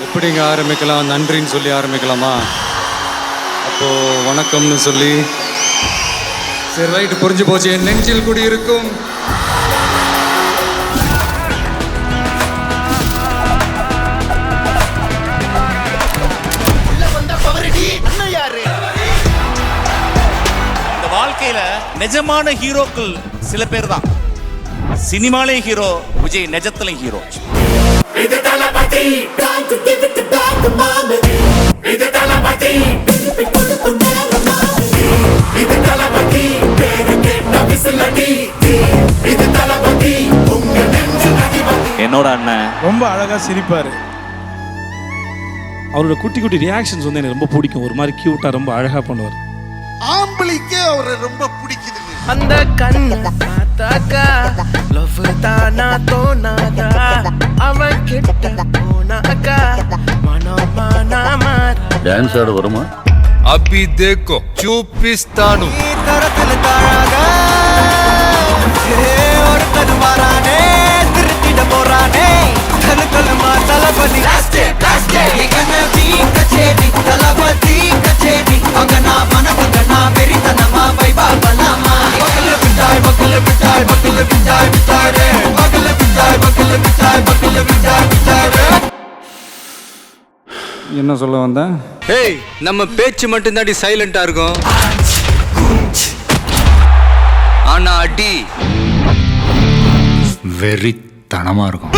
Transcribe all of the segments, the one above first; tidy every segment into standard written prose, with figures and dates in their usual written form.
எப்படிங்க ஆரம்பிக்கலாம்? நன்றின்னு சொல்லி ஆரம்பிக்கலாமா? அப்போ வணக்கம்னு சொல்லி. சரி, ரைட்டு, புரிஞ்சு போச்சு. என் நெஞ்சில் குடியிருக்கும் இந்த வாழ்க்கையில நிஜமான ஹீரோக்கள் சில பேர் தான். சினிமாலே ஹீரோ, விஜய் நிஜத்துல ஹீரோ. இது Thalapathy, time to give it to back to mama. இது தலபதி, இது தலபதி, பேரு கேட்ட விசிலடி. இது தலபதி, உங்க நெஞ்சு அதிபதி. என்னோட அண்ணன் ரொம்ப அழகா சிரிப்பாரு. அவரோட குட்டி குட்டி ரியாக்ஷன்ஸ் வந்து எனக்கு ரொம்ப பிடிக்கும். ஒரு மாதிரி கியூட்டா ரொம்ப அழகா பண்ணுவார். ஆம்பளைக்கே அவரை ரொம்ப பிடிக்குதுங்க. அந்த கண்ணு பார்த்தாக்கா லவ் தானா தோணாதா, அவன் கிட்ட போனாக்கா மனமானா மாறா. டான்ஸ் ஆட வருமா? అభి దేకో చూపిస్తాను. தரத்தில் தாழாக ஒருத்தன் மாறானே, திருத்திட போறானே. கலுக்கலுமா தளபதி தளபதி கச்சேரி அங்கனா மனசுங்கனா வெறித்தனமா வைபா பலாமா. பக்கல பிட்டாய் பக்கல பிட்டாய் பக்கல பிட்டாய் பிட்டாரே, பக்கல பிட்டாய் பக்கல பிட்டாய் பக்கல பிட்டாய் பிட்டாரே. என்ன சொல்ல வந்தேன்? ஏய், நம்ம பேச்சு மட்டும் தாண்டி சைலண்டா இருக்கும். ஆனா அடி வெறித்தனமா இருக்கும்.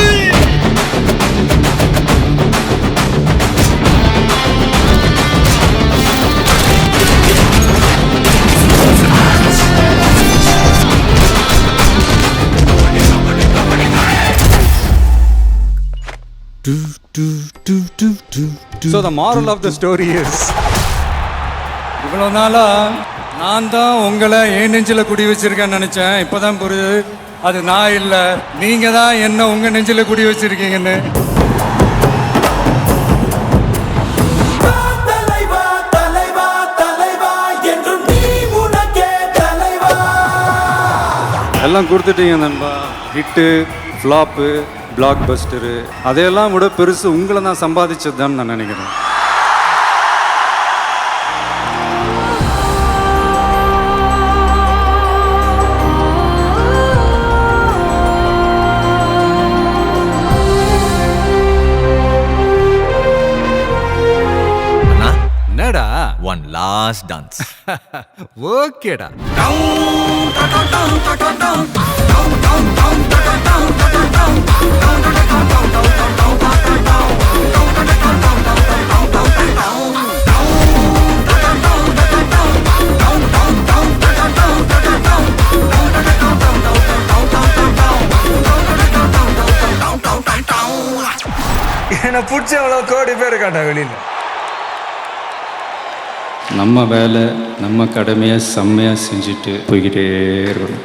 So the moral of the story is, இவ்வளோ நாளா நான் தான் உங்களை என் நெஞ்சில் குடி வச்சிருக்கேன்னு நினச்சேன். இப்போ தான் புரியுது, அது நான் இல்லை, நீங்கள் தான் என்ன உங்கள் நெஞ்சில் குடி வச்சிருக்கீங்கன்னு. தலைவா தலைவா தலைவா என்றும் நீ உனக்கே தலைவா. எல்லாம் கொடுத்துட்டீங்க நண்பா. ஹிட்டு, ஃப்ளாப்பு, பிளாக் பஸ்டரு, அதையெல்லாம் விட பெருசு உங்களை நான் சம்பாதிச்சது தான் நான் நினைக்கிறேன். என்னடா One last dance. ஓகேடா. என்ன பிடிச்ச அவ்வளோ கோடி பேர் காட்டா வெளியில. நம்ம வேலை, நம்ம கடமையை செம்மையாக செஞ்சுட்டு போய்கிட்டே இருக்கணும்.